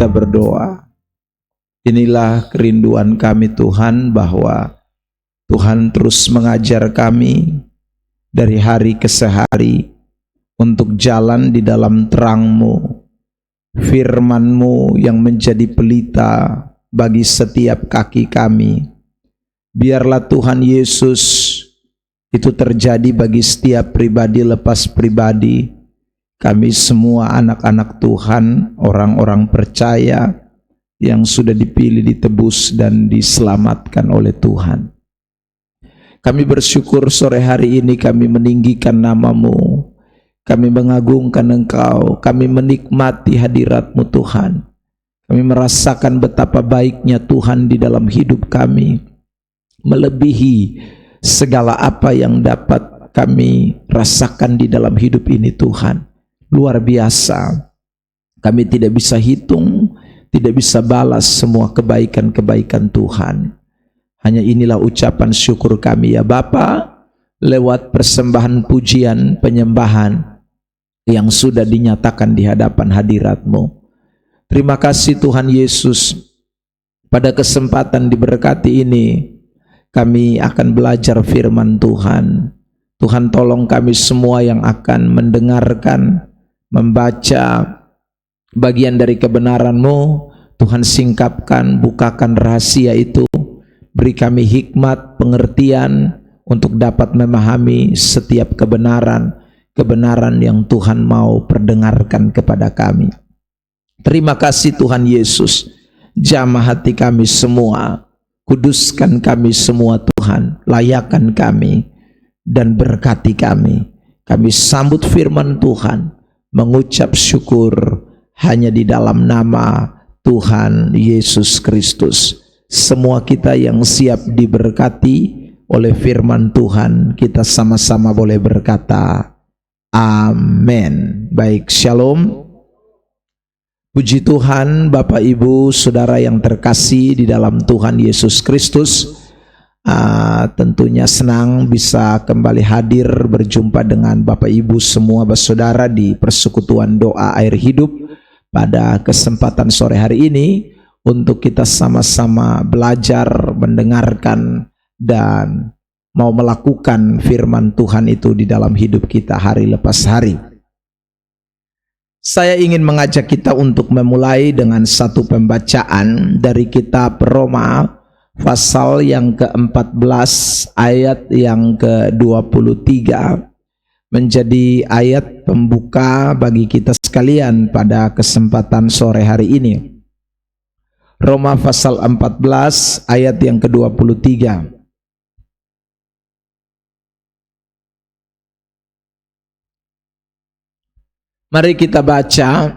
kita berdoa. Inilah kerinduan kami Tuhan, bahwa Tuhan terus mengajar kami dari hari ke hari untuk jalan di dalam terang-Mu, firman-Mu yang menjadi pelita bagi setiap kaki kami. Biarlah Tuhan Yesus itu terjadi bagi setiap pribadi lepas pribadi. Kami semua anak-anak Tuhan, orang-orang percaya yang sudah dipilih, ditebus dan diselamatkan oleh Tuhan. Kami bersyukur sore hari ini kami meninggikan nama-Mu, kami mengagungkan Engkau, kami menikmati hadirat-Mu Tuhan. Kami merasakan betapa baiknya Tuhan di dalam hidup kami, melebihi segala apa yang dapat kami rasakan di dalam hidup ini Tuhan. Luar biasa. Kami tidak bisa hitung, tidak bisa balas semua kebaikan-kebaikan Tuhan. Hanya inilah ucapan syukur kami ya Bapa, lewat persembahan pujian penyembahan yang sudah dinyatakan di hadapan hadirat-Mu. Terima kasih Tuhan Yesus. Pada kesempatan diberkati ini, kami akan belajar firman Tuhan. Tuhan tolong kami semua yang akan mendengarkan, membaca bagian dari kebenaran-Mu. Tuhan singkapkan, bukakan rahasia itu. Beri kami hikmat, pengertian untuk dapat memahami setiap kebenaran yang Tuhan mau perdengarkan kepada kami. Terima kasih Tuhan Yesus. Jamah hati kami semua, kuduskan kami semua Tuhan, layakan kami dan berkati kami. Kami sambut firman Tuhan, mengucap syukur hanya di dalam nama Tuhan Yesus Kristus. Semua kita yang siap diberkati oleh firman Tuhan, kita sama-sama boleh berkata amin. Baik, shalom. Puji Tuhan, Bapak Ibu Saudara yang terkasih di dalam Tuhan Yesus Kristus. Tentunya senang bisa kembali hadir berjumpa dengan Bapak Ibu semua bersaudara di persekutuan doa air hidup pada kesempatan sore hari ini, untuk kita sama-sama belajar, mendengarkan, dan mau melakukan firman Tuhan itu di dalam hidup kita hari lepas hari. Saya ingin mengajak kita untuk memulai dengan satu pembacaan dari kitab Roma pasal yang ke-14 ayat yang ke-23, menjadi ayat pembuka bagi kita sekalian pada kesempatan sore hari ini. Roma pasal 14 ayat yang ke-23. Mari kita baca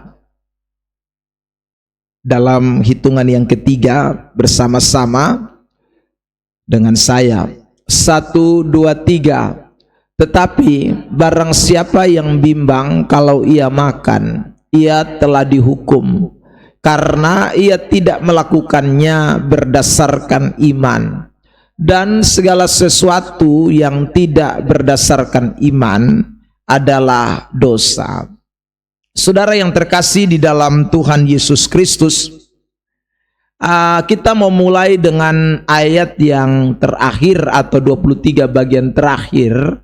dalam hitungan yang ketiga bersama-sama dengan saya. 1, 2, 3. Tetapi barang siapa yang bimbang kalau ia makan, ia telah dihukum, karena ia tidak melakukannya berdasarkan iman. Dan segala sesuatu yang tidak berdasarkan iman adalah dosa. Saudara yang terkasih di dalam Tuhan Yesus Kristus, kita mau mulai dengan ayat yang terakhir atau 23 bagian terakhir.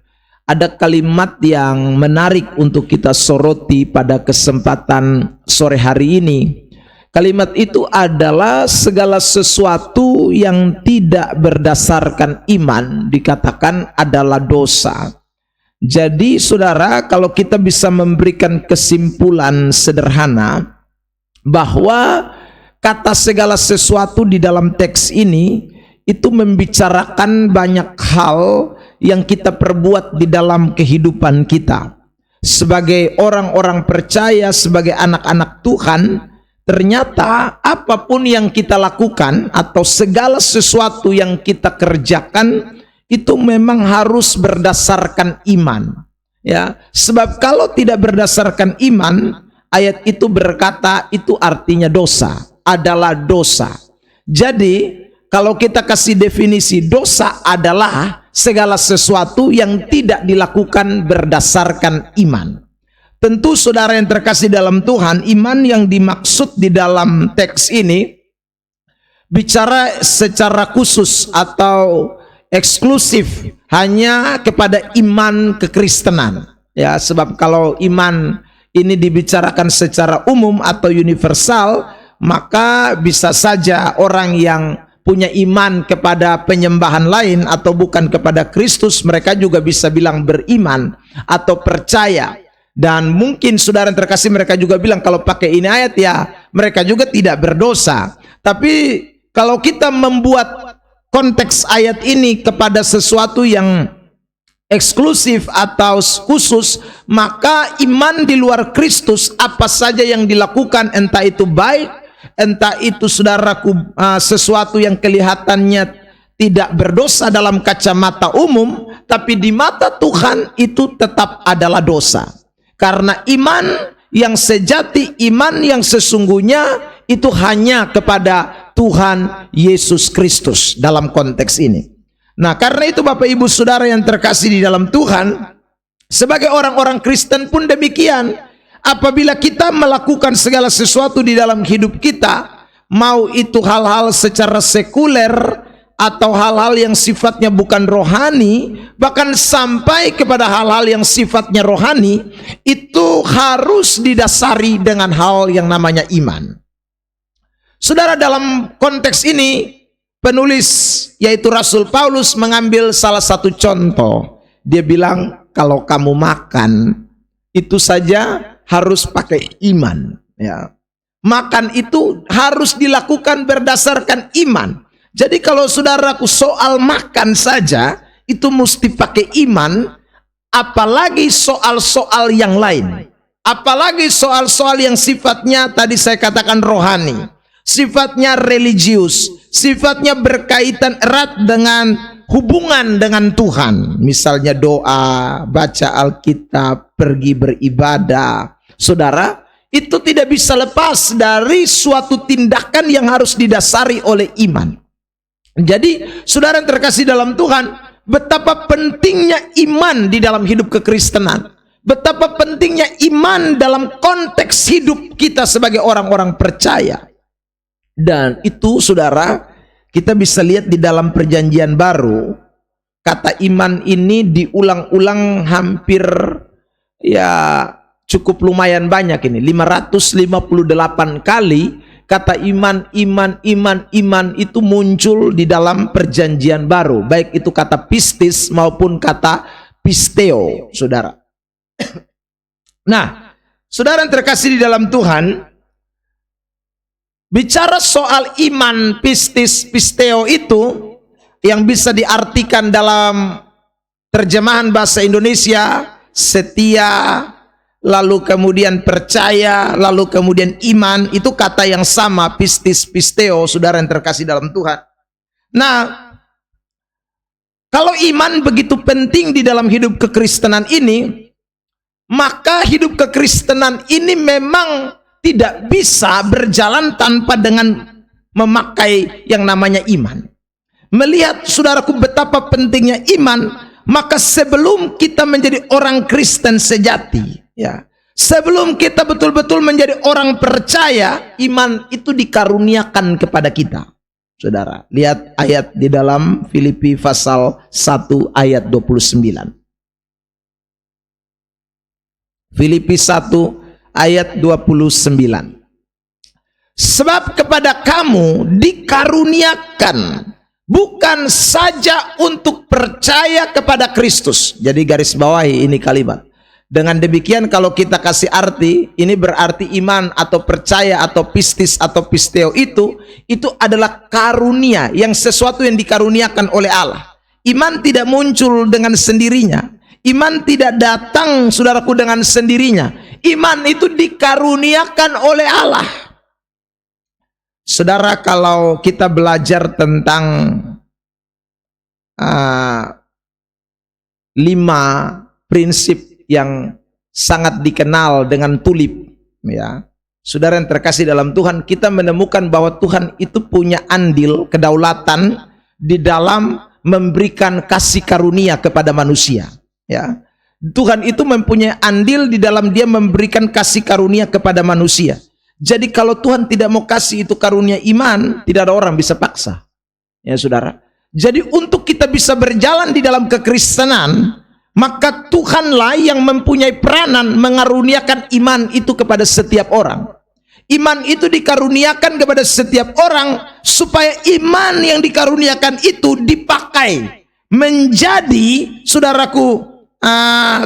Ada kalimat yang menarik untuk kita soroti pada kesempatan sore hari ini. Kalimat itu adalah segala sesuatu yang tidak berdasarkan iman dikatakan adalah dosa. Jadi saudara, kalau kita bisa memberikan kesimpulan sederhana bahwa kata segala sesuatu di dalam teks ini itu membicarakan banyak hal yang kita perbuat di dalam kehidupan kita. Sebagai orang-orang percaya, sebagai anak-anak Tuhan, ternyata apapun yang kita lakukan atau segala sesuatu yang kita kerjakan itu memang harus berdasarkan iman. Ya, sebab kalau tidak berdasarkan iman, ayat itu berkata itu artinya dosa, adalah dosa. Jadi kalau kita kasih definisi, dosa adalah segala sesuatu yang tidak dilakukan berdasarkan iman. Tentu saudara yang terkasih dalam Tuhan, iman yang dimaksud di dalam teks ini bicara secara khusus atau eksklusif hanya kepada iman kekristenan. Ya, sebab kalau iman ini dibicarakan secara umum atau universal, maka bisa saja orang yang punya iman kepada penyembahan lain atau bukan kepada Kristus, mereka juga bisa bilang beriman atau percaya. Dan mungkin saudara yang terkasih, mereka juga bilang kalau pakai ini ayat ya mereka juga tidak berdosa. Tapi kalau kita membuat konteks ayat ini kepada sesuatu yang eksklusif atau khusus, maka iman di luar Kristus apa saja yang dilakukan, entah itu baik, entah itu saudaraku sesuatu yang kelihatannya tidak berdosa dalam kacamata umum, tapi di mata Tuhan itu tetap adalah dosa. Karena iman yang sejati, iman yang sesungguhnya itu hanya kepada Tuhan Yesus Kristus dalam konteks ini. Nah, karena itu Bapak Ibu Saudara yang terkasih di dalam Tuhan, sebagai orang-orang Kristen pun demikian. Apabila kita melakukan segala sesuatu di dalam hidup kita, mau itu hal-hal secara sekuler atau hal-hal yang sifatnya bukan rohani, bahkan sampai kepada hal-hal yang sifatnya rohani, itu harus didasari dengan hal yang namanya iman. Saudara, dalam konteks ini penulis yaitu Rasul Paulus mengambil salah satu contoh. Dia bilang kalau kamu makan itu saja harus pakai iman, ya. Makan itu harus dilakukan berdasarkan iman. Jadi kalau saudaraku soal makan saja itu mesti pakai iman, apalagi soal-soal yang lain. Apalagi soal-soal yang sifatnya tadi saya katakan rohani, sifatnya religius, sifatnya berkaitan erat dengan hubungan dengan Tuhan. Misalnya doa, baca Alkitab, pergi beribadah. Saudara, itu tidak bisa lepas dari suatu tindakan yang harus didasari oleh iman. Jadi saudara yang terkasih dalam Tuhan, betapa pentingnya iman di dalam hidup kekristenan, betapa pentingnya iman dalam konteks hidup kita sebagai orang-orang percaya. Dan itu saudara, kita bisa lihat di dalam perjanjian baru, kata iman ini diulang-ulang hampir ya cukup lumayan banyak ini, 558 kali kata iman itu muncul di dalam perjanjian baru, baik itu kata pistis maupun kata pisteo, saudara. Nah, saudara yang terkasih di dalam Tuhan, bicara soal iman, pistis, pisteo itu yang bisa diartikan dalam terjemahan bahasa Indonesia setia, lalu kemudian percaya, lalu kemudian iman, itu kata yang sama, pistis, pisteo, saudara yang terkasih dalam Tuhan. Nah, kalau iman begitu penting di dalam hidup kekristenan ini, maka hidup kekristenan ini memang tidak bisa berjalan tanpa dengan memakai yang namanya iman. Melihat saudaraku betapa pentingnya iman, maka sebelum kita menjadi orang Kristen sejati, ya, sebelum kita betul-betul menjadi orang percaya, iman itu dikaruniakan kepada kita. Saudara, lihat ayat di dalam Filipi pasal 1 ayat 29. Filipi 1 ayat 29. Sebab kepada kamu dikaruniakan bukan saja untuk percaya kepada Kristus. Jadi garis bawahi ini kalimat. Dengan demikian kalau kita kasih arti, ini berarti iman atau percaya atau pistis atau pisteo itu adalah karunia, yang sesuatu yang dikaruniakan oleh Allah. Iman tidak muncul dengan sendirinya. Iman tidak datang saudaraku dengan sendirinya. Iman itu dikaruniakan oleh Allah. Saudara, kalau kita belajar tentang 5 prinsip yang sangat dikenal dengan tulip, ya, saudara yang terkasih dalam Tuhan, kita menemukan bahwa Tuhan itu punya andil kedaulatan di dalam memberikan kasih karunia kepada manusia, ya. Tuhan itu mempunyai andil di dalam dia memberikan kasih karunia kepada manusia. Jadi kalau Tuhan tidak mau kasih itu karunia iman, tidak ada orang bisa paksa. Ya saudara. Jadi untuk kita bisa berjalan di dalam kekristenan, maka Tuhanlah yang mempunyai peranan mengaruniakan iman itu kepada setiap orang. Iman itu dikaruniakan kepada setiap orang supaya iman yang dikaruniakan itu dipakai menjadi, saudaraku,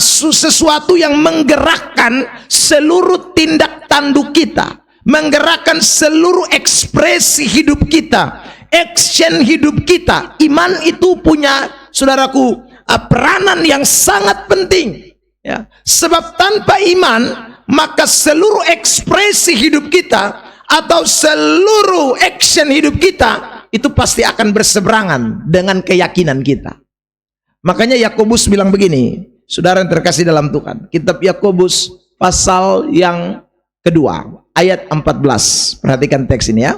sesuatu yang menggerakkan seluruh tindak tanduk kita, menggerakkan seluruh ekspresi hidup kita, action hidup kita. Iman itu punya, saudaraku, peranan yang sangat penting, ya. Sebab tanpa iman, maka seluruh ekspresi hidup kita atau seluruh action hidup kita itu pasti akan berseberangan dengan keyakinan kita. Makanya Yakobus bilang begini, saudara yang terkasih dalam Tuhan, kitab Yakobus pasal yang kedua ayat 14. Perhatikan teks ini ya.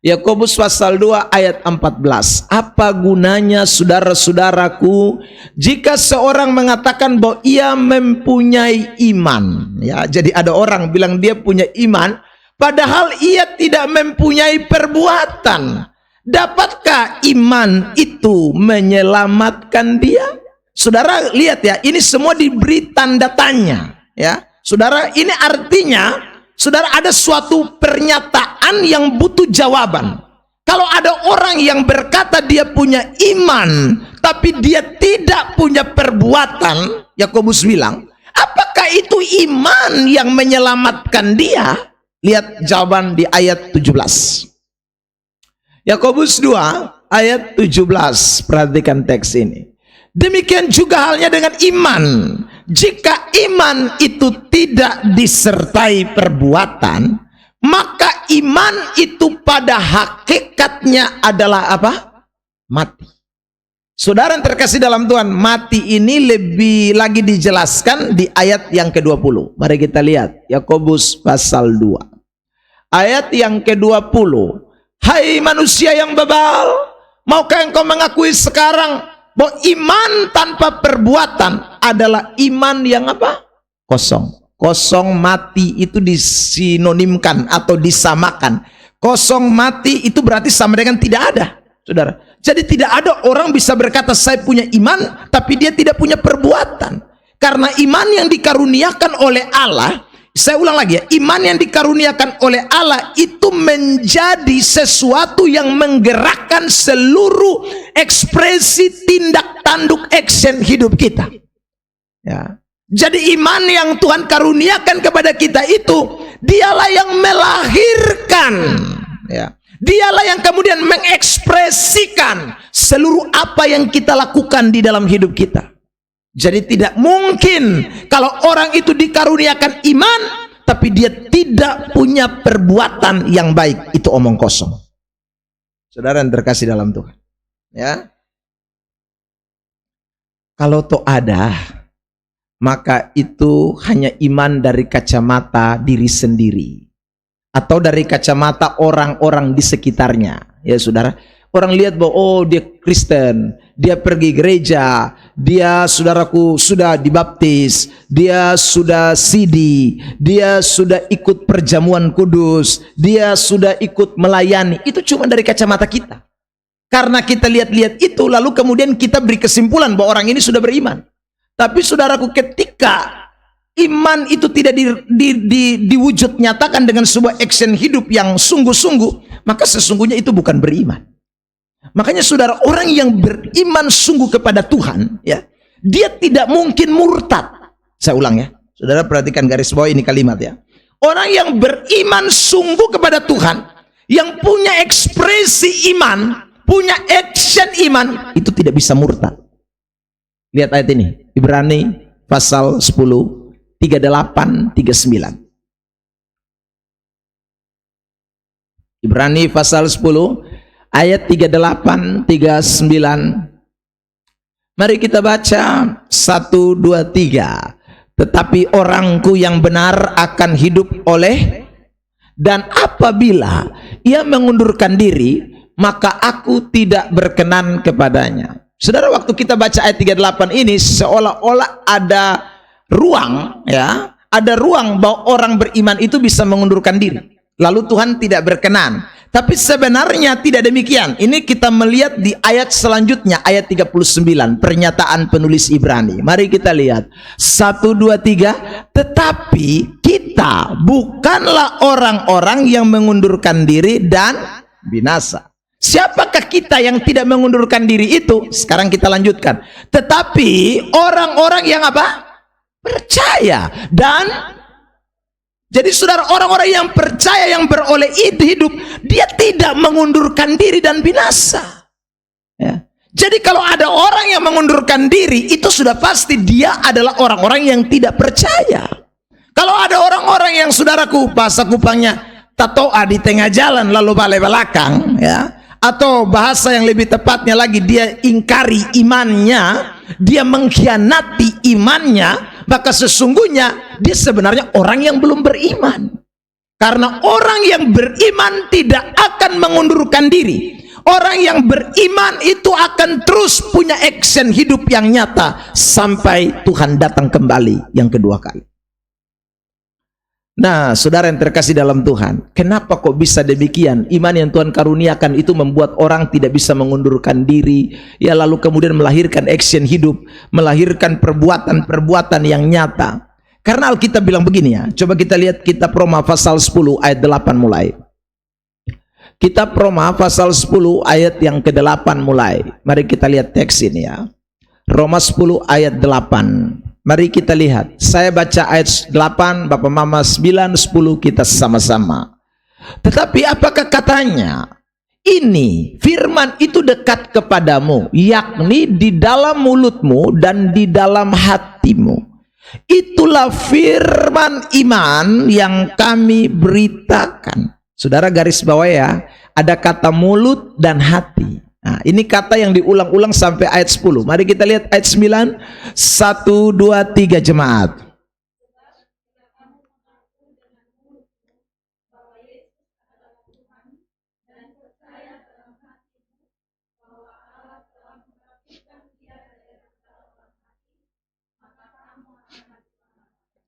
Yakobus pasal 2 ayat 14. Apa gunanya saudara-saudaraku jika seorang mengatakan bahwa ia mempunyai iman, ya. Jadi ada orang bilang dia punya iman padahal ia tidak mempunyai perbuatan. Dapatkah iman itu menyelamatkan dia? Saudara lihat ya, ini semua diberi tanda tanya, ya. Saudara, ini artinya saudara ada suatu pernyataan yang butuh jawaban. Kalau ada orang yang berkata dia punya iman tapi dia tidak punya perbuatan, Yakobus bilang, apakah itu iman yang menyelamatkan dia? Lihat jawaban di ayat 17. Yakobus 2 ayat 17. Perhatikan teks ini. Demikian juga halnya dengan iman. Jika iman itu tidak disertai perbuatan, maka iman itu pada hakikatnya adalah apa? Mati. Saudara yang terkasih dalam Tuhan, mati ini lebih lagi dijelaskan di ayat yang ke-20. Mari kita lihat Yakobus pasal 2 ayat yang ke-20. Hai manusia yang bebal, maukah engkau mengakui sekarang bahwa iman tanpa perbuatan adalah iman yang apa? Kosong. Kosong, mati itu disinonimkan atau disamakan. Kosong, mati itu berarti sama dengan tidak ada, saudara. Jadi tidak ada orang bisa berkata saya punya iman tapi dia tidak punya perbuatan. Karena iman yang dikaruniakan oleh Allah, saya ulang lagi ya, iman yang dikaruniakan oleh Allah itu menjadi sesuatu yang menggerakkan seluruh ekspresi tindak tanduk action hidup kita, ya. Jadi iman yang Tuhan karuniakan kepada kita itu, dialah yang melahirkan, ya. Dialah yang kemudian mengekspresikan seluruh apa yang kita lakukan di dalam hidup kita. Jadi tidak mungkin kalau orang itu dikaruniakan iman tapi dia tidak punya perbuatan yang baik, itu omong kosong. Saudara yang terkasih dalam Tuhan, ya. Kalau toh ada, maka itu hanya iman dari kacamata diri sendiri atau dari kacamata orang-orang di sekitarnya, ya saudara. Orang lihat bahwa oh dia Kristen, dia pergi gereja, dia, saudaraku, sudah dibaptis, dia sudah sidi, dia sudah ikut perjamuan kudus, dia sudah ikut melayani. Itu cuma dari kacamata kita. Karena kita lihat-lihat itu, lalu kemudian kita beri kesimpulan bahwa orang ini sudah beriman. Tapi saudaraku, ketika iman itu tidak diwujud nyatakan dengan sebuah action hidup yang sungguh-sungguh, maka sesungguhnya itu bukan beriman. Makanya saudara, orang yang beriman sungguh kepada Tuhan, ya, dia tidak mungkin murtad. Saya ulang ya, saudara perhatikan garis bawah ini kalimat ya. Orang yang beriman sungguh kepada Tuhan, yang punya ekspresi iman, punya action iman, itu tidak bisa murtad. Lihat ayat ini, Ibrani pasal 10, 38, 39. Ibrani pasal 10 ayat 38, 39. Mari kita baca 1, 2, 3. Tetapi orangku yang benar akan hidup oleh, dan apabila ia mengundurkan diri, maka aku tidak berkenan kepadanya. Saudara, waktu kita baca ayat 38 ini seolah-olah ada ruang, ya, ada ruang bahwa orang beriman itu bisa mengundurkan diri. Lalu Tuhan tidak berkenan. Tapi sebenarnya tidak demikian. Ini kita melihat di ayat selanjutnya, ayat 39, pernyataan penulis Ibrani. Mari kita lihat. 1, 2, 3. Tetapi kita bukanlah orang-orang yang mengundurkan diri dan binasa. Siapakah kita yang tidak mengundurkan diri itu? Sekarang kita lanjutkan. Tetapi orang-orang yang apa? Percaya. Dan jadi saudara, orang-orang yang percaya, yang beroleh hidup, dia tidak mengundurkan diri dan binasa, ya. Jadi kalau ada orang yang mengundurkan diri, itu sudah pasti dia adalah orang-orang yang tidak percaya. Kalau ada orang-orang yang, saudaraku, bahasa Kupangnya tatoa di tengah jalan lalu balik belakang, ya, atau bahasa yang lebih tepatnya lagi, dia ingkari imannya, dia mengkhianati imannya, maka sesungguhnya dia sebenarnya orang yang belum beriman. Karena orang yang beriman tidak akan mengundurkan diri. Orang yang beriman itu akan terus punya action hidup yang nyata sampai Tuhan datang kembali yang kedua kali. Nah, saudara yang terkasih dalam Tuhan, kenapa kok bisa demikian? Iman yang Tuhan karuniakan itu membuat orang tidak bisa mengundurkan diri, ya, lalu kemudian melahirkan action hidup, melahirkan perbuatan-perbuatan yang nyata. Karena Alkitab bilang begini, ya. Coba kita lihat kitab Roma pasal 10 ayat 8 mulai. Kitab Roma pasal 10 ayat yang ke-8 mulai. Mari kita lihat teks ini, ya. Roma 10 ayat 8. Mari kita lihat. Saya baca ayat 8, Bapak Mama 9, 10, kita sama-sama. Tetapi apakah katanya? Ini firman itu dekat kepadamu, yakni di dalam mulutmu dan di dalam hatimu. Itulah firman iman yang kami beritakan. Saudara garis bawah, ya, ada kata mulut dan hati. Nah, ini kata yang diulang-ulang sampai ayat 10. Mari kita lihat ayat 9. 1, 2, 3 jemaat.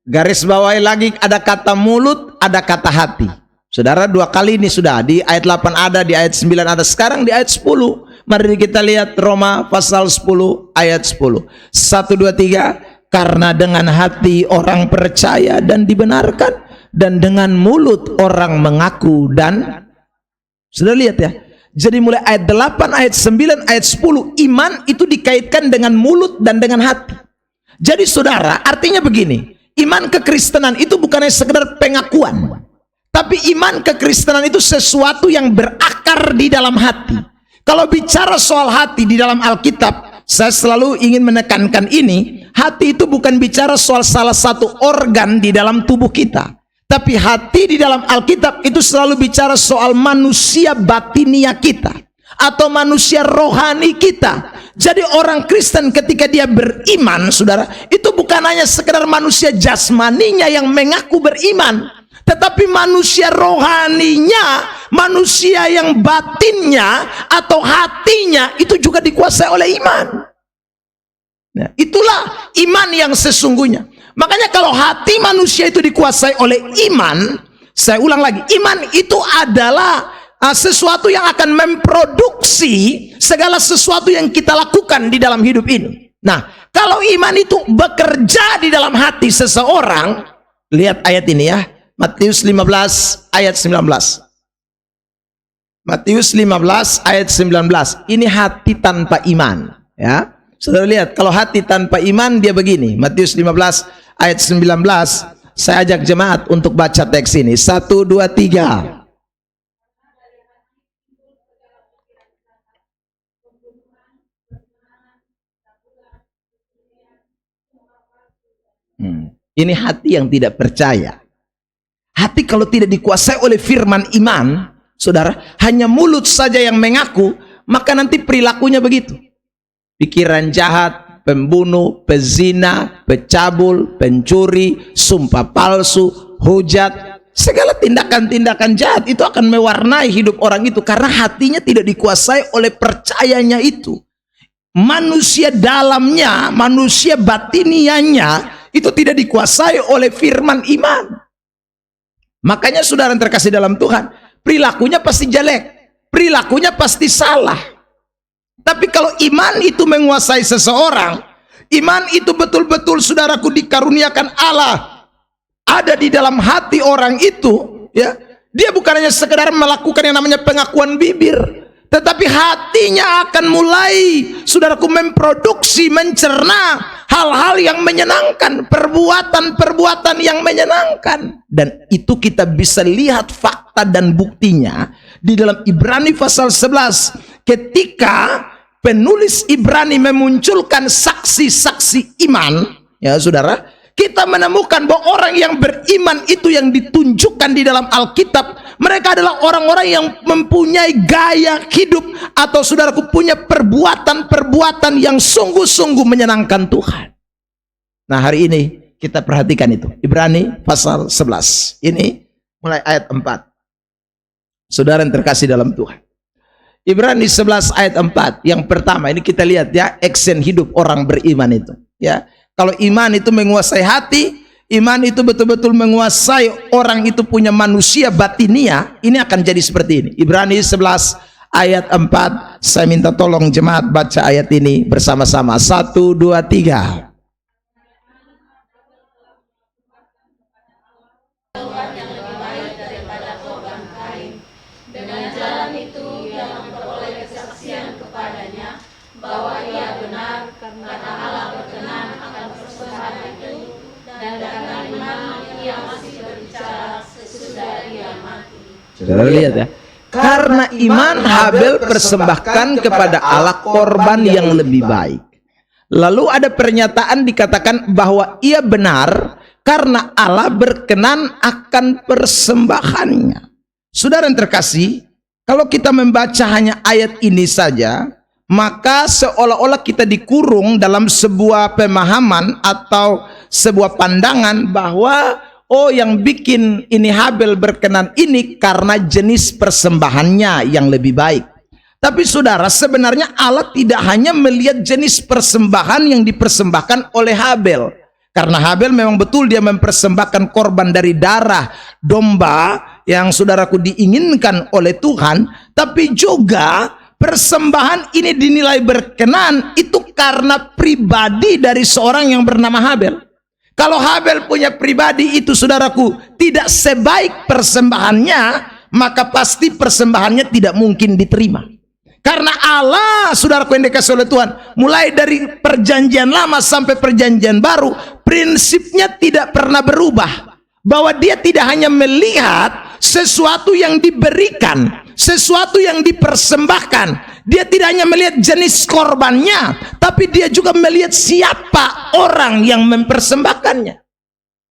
Garis bawahi lagi, ada kata mulut, ada kata hati. Saudara, dua kali ini sudah, di ayat 8 ada, di ayat 9 ada, sekarang di ayat 10. Mari kita lihat Roma pasal 10 ayat 10. 1, 2, 3. Karena dengan hati orang percaya dan dibenarkan, dan dengan mulut orang mengaku dan, sudah lihat, ya. Jadi mulai ayat 8, ayat 9, ayat 10, iman itu dikaitkan dengan mulut dan dengan hati. Jadi saudara, artinya begini, iman kekristenan itu bukannya sekedar pengakuan, tapi iman kekristenan itu sesuatu yang berakar di dalam hati. Kalau bicara soal hati di dalam Alkitab, saya selalu ingin menekankan ini, hati itu bukan bicara soal salah satu organ di dalam tubuh kita. Tapi hati di dalam Alkitab itu selalu bicara soal manusia batinia kita, atau manusia rohani kita. Jadi orang Kristen ketika dia beriman, saudara, itu bukan hanya sekedar manusia jasmaninya yang mengaku beriman, tetapi manusia rohaninya, manusia yang batinnya atau hatinya itu juga dikuasai oleh iman. Nah, itulah iman yang sesungguhnya. Makanya kalau hati manusia itu dikuasai oleh iman, saya ulang lagi, iman itu adalah sesuatu yang akan memproduksi segala sesuatu yang kita lakukan di dalam hidup ini. Nah, kalau iman itu bekerja di dalam hati seseorang, lihat ayat ini, ya. Matius 15 ayat 19. Matius 15 ayat 19. Ini hati tanpa iman, ya. Saudara lihat, kalau hati tanpa iman dia begini. Matius 15 ayat 19. Saya ajak jemaat untuk baca teks ini. 1, 2, 3. Ini hati yang tidak percaya. Hati kalau tidak dikuasai oleh firman iman, saudara, hanya mulut saja yang mengaku, maka nanti perilakunya begitu. Pikiran jahat, pembunuh, pezina, pecabul, pencuri, sumpah palsu, hujat, segala tindakan-tindakan jahat itu akan mewarnai hidup orang itu, karena hatinya tidak dikuasai oleh percayanya itu. manusia dalamnya, manusia batinianya itu tidak dikuasai oleh firman iman. Makanya saudara yang terkasih dalam Tuhan, perilakunya pasti jelek, perilakunya pasti salah. Tapi kalau iman itu menguasai seseorang, iman itu betul-betul saudaraku dikaruniakan Allah ada di dalam hati orang itu, ya. Dia bukan hanya sekedar melakukan yang namanya pengakuan bibir, tetapi hatinya akan mulai saudaraku memproduksi, mencerna hal-hal yang menyenangkan, perbuatan-perbuatan yang menyenangkan. Dan itu kita bisa lihat fakta dan buktinya di dalam Ibrani pasal 11 ketika penulis Ibrani memunculkan saksi-saksi iman, ya saudara, kita menemukan bahwa orang yang beriman itu yang ditunjukkan di dalam Alkitab, mereka adalah orang-orang yang mempunyai gaya hidup atau saudaraku punya perbuatan-perbuatan yang sungguh-sungguh menyenangkan Tuhan. Nah, hari ini kita perhatikan itu, Ibrani pasal 11 ini mulai ayat 4. Saudara yang terkasih dalam Tuhan, Ibrani 11 ayat 4. Yang pertama ini kita lihat ya, action hidup orang beriman itu, ya. Kalau iman itu menguasai hati, iman itu betul-betul menguasai orang itu punya manusia batinia, ini akan jadi seperti ini. Ibrani 11 ayat 4. Saya minta tolong jemaat baca ayat ini bersama-sama. 1, 2, 3. Saudara lihat ya, karena iman Habel persembahkan kepada Allah korban yang lebih baik. Lalu ada pernyataan dikatakan bahwa ia benar karena Allah berkenan akan persembahannya. Saudara yang terkasih, kalau kita membaca hanya ayat ini saja, maka seolah-olah kita dikurung dalam sebuah pemahaman atau sebuah pandangan bahwa oh, yang bikin ini Habel berkenan ini karena jenis persembahannya yang lebih baik. Tapi saudara, sebenarnya Allah tidak hanya melihat jenis persembahan yang dipersembahkan oleh Habel. Karena Habel memang betul dia mempersembahkan korban dari darah domba yang saudaraku diinginkan oleh Tuhan. Tapi juga persembahan ini dinilai berkenan itu karena pribadi dari seorang yang bernama Habel. Kalau Habel punya pribadi itu saudaraku tidak sebaik persembahannya, maka pasti persembahannya tidak mungkin diterima. Karena Allah, saudaraku yang dikasih oleh Tuhan, mulai dari perjanjian lama sampai perjanjian baru, prinsipnya tidak pernah berubah. Bahwa dia tidak hanya melihat sesuatu yang diberikan, sesuatu yang dipersembahkan. Dia tidak hanya melihat jenis korbannya, tapi dia juga melihat siapa orang yang mempersembahkannya.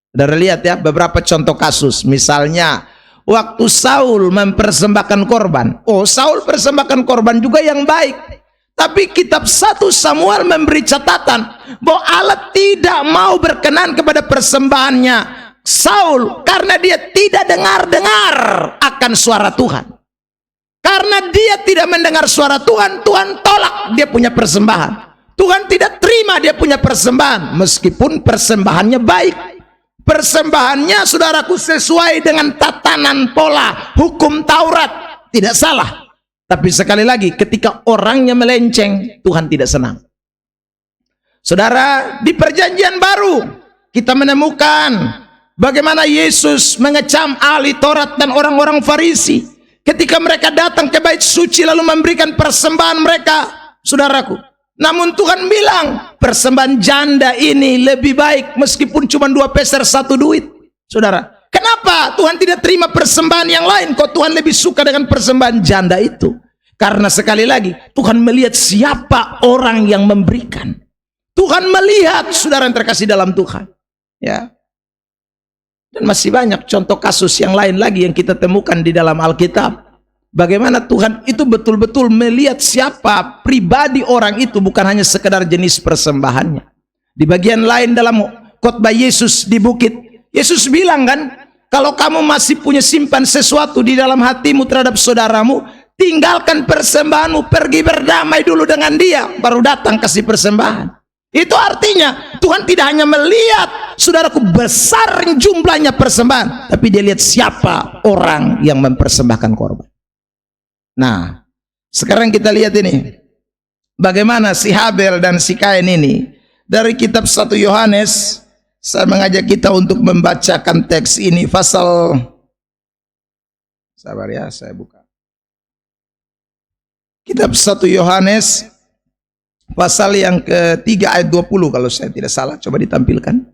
Saudara lihat ya beberapa contoh kasus. Misalnya waktu Saul mempersembahkan korban. Oh, Saul persembahkan korban juga yang baik. Tapi kitab 1 Samuel memberi catatan bahwa Allah tidak mau berkenan kepada persembahannya Saul karena dia tidak dengar-dengar akan suara Tuhan. Karena dia tidak mendengar suara Tuhan, Tuhan tolak dia punya persembahan. Tuhan tidak terima dia punya persembahan meskipun persembahannya baik. Persembahannya saudaraku sesuai dengan tatanan pola hukum Taurat, tidak salah. Tapi sekali lagi ketika orangnya melenceng, Tuhan tidak senang. Saudara, di perjanjian baru kita menemukan bagaimana Yesus mengecam ahli Taurat dan orang-orang Farisi ketika mereka datang ke bait suci lalu memberikan persembahan mereka, saudaraku. Namun Tuhan bilang persembahan janda ini lebih baik meskipun cuma 2 peser 1 duit. Saudara, kenapa Tuhan tidak terima persembahan yang lain? Kok Tuhan lebih suka dengan persembahan janda itu? Karena sekali lagi Tuhan melihat siapa orang yang memberikan. Tuhan melihat, saudara yang terkasih dalam Tuhan, ya. Dan masih banyak contoh kasus yang lain lagi yang kita temukan di dalam Alkitab. Bagaimana Tuhan itu betul-betul melihat siapa pribadi orang itu, bukan hanya sekedar jenis persembahannya. Di bagian lain dalam khotbah Yesus di bukit, Yesus bilang kan, kalau kamu masih punya simpan sesuatu di dalam hatimu terhadap saudaramu, tinggalkan persembahanmu, pergi berdamai dulu dengan dia, baru datang kasih persembahan. Itu artinya Tuhan tidak hanya melihat, saudaraku, besar jumlahnya persembahan, tapi dia lihat siapa orang yang mempersembahkan korban. Nah, sekarang kita lihat ini, bagaimana si Habel dan si Kain ini. Dari kitab 1 Yohanes, saya mengajak kita untuk membacakan teks ini, pasal, sabar ya, saya buka. Kitab 1 Yohanes pasal yang ketiga ayat 20 kalau saya tidak salah. Coba ditampilkan.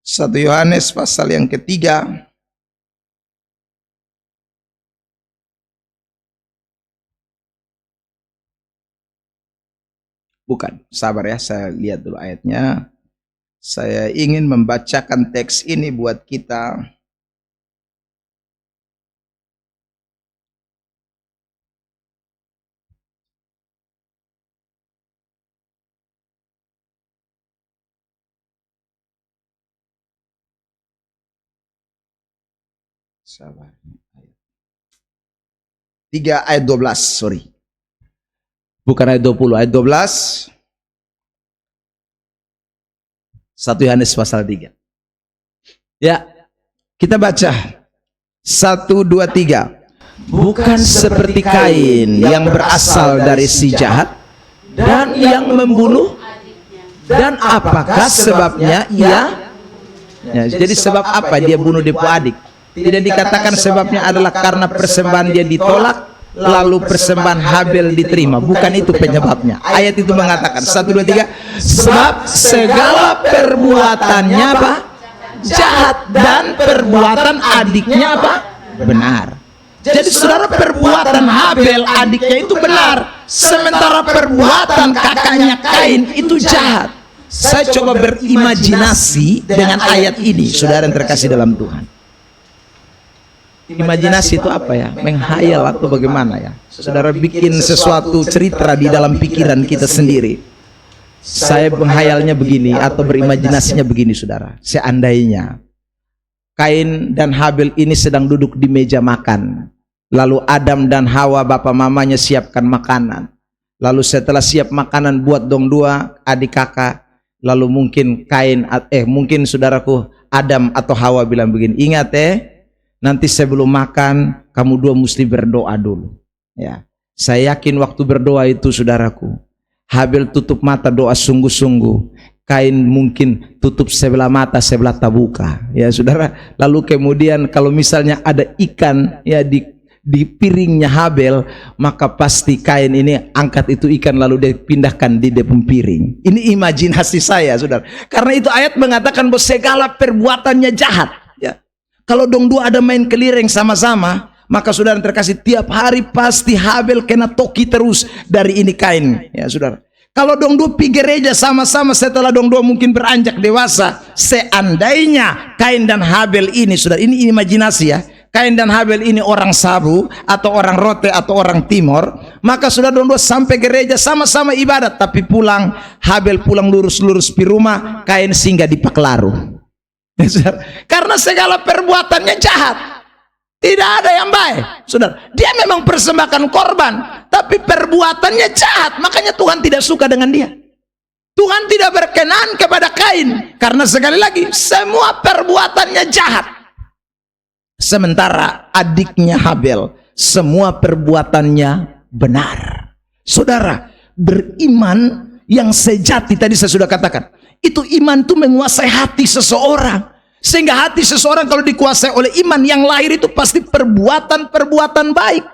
1 Yohanes pasal yang ketiga. Bukan, sabar ya, saya lihat dulu ayatnya. Saya ingin membacakan teks ini buat kita. Sabar. 3 ayat 12, sorry. Bukan ayat 20, ayat 12. 1 Yohanes pasal 3. Ya, kita baca. 1, 2, 3. Bukan seperti Kain yang berasal dari si jahat dan yang membunuh. Dan apakah sebabnya ia? Ya, jadi sebab apa dia bunuh depo adik? Tidak dikatakan sebabnya adalah karena persembahan dia ditolak, lalu persembahan Habel diterima. Bukan itu penyebabnya. Ayat itu mengatakan 1, 2, 3. Sebab segala perbuatannya apa? Jahat, dan perbuatan adiknya apa? Benar. Jadi saudara, perbuatan Habel adiknya itu benar, sementara perbuatan kakaknya Kain itu jahat. Saya coba berimajinasi dengan ayat ini, saudara yang terkasih dalam Tuhan. Imajinasi itu apa ya? Menghayal atau bagaimana ya? Saudara bikin sesuatu cerita di dalam pikiran kita sendiri. Saya menghayalnya begini atau berimajinasinya begini, saudara. Seandainya Kain dan Habel ini sedang duduk di meja makan. Lalu Adam dan Hawa bapak mamanya siapkan makanan. Lalu setelah siap makanan buat dong dua adik kakak. Lalu mungkin mungkin saudaraku Adam atau Hawa bilang begini, ingat nanti sebelum makan kamu dua mesti berdoa dulu. Ya, saya yakin waktu berdoa itu saudaraku, Habel tutup mata doa sungguh-sungguh, Kain mungkin tutup sebelah mata sebelah tak buka. Ya saudara, lalu kemudian kalau misalnya ada ikan ya di piringnya Habel, maka pasti Kain ini angkat itu ikan lalu dipindahkan di depan piring. Ini imajinasi saya, saudara. Karena itu ayat mengatakan bahwa segala perbuatannya jahat. Ya. Kalau dong dua ada main kelireng sama-sama, maka saudara terkasih tiap hari pasti Habel kena toki terus dari ini Kain. Ya saudara. Kalau dong dua pergi gereja sama-sama setelah dong dua mungkin beranjak dewasa, seandainya Kain dan Habel ini, saudara, ini imajinasi ya. Kain dan Habel ini orang Sabu atau orang Rote atau orang Timor, maka sudah dua sampai gereja sama-sama ibadat, tapi pulang Habel pulang lurus-lurus di rumah, Kain singgah di Paklaru. Karena segala perbuatannya jahat, tidak ada yang baik. Saudara, dia memang persembahkan korban, tapi perbuatannya jahat, makanya Tuhan tidak suka dengan dia. Tuhan tidak berkenan kepada Kain karena sekali lagi semua perbuatannya jahat. Sementara adiknya Habel semua perbuatannya benar. Saudara, beriman yang sejati tadi saya sudah katakan, itu iman itu menguasai hati seseorang. Sehingga hati seseorang kalau dikuasai oleh iman yang lahir itu pasti perbuatan-perbuatan baik.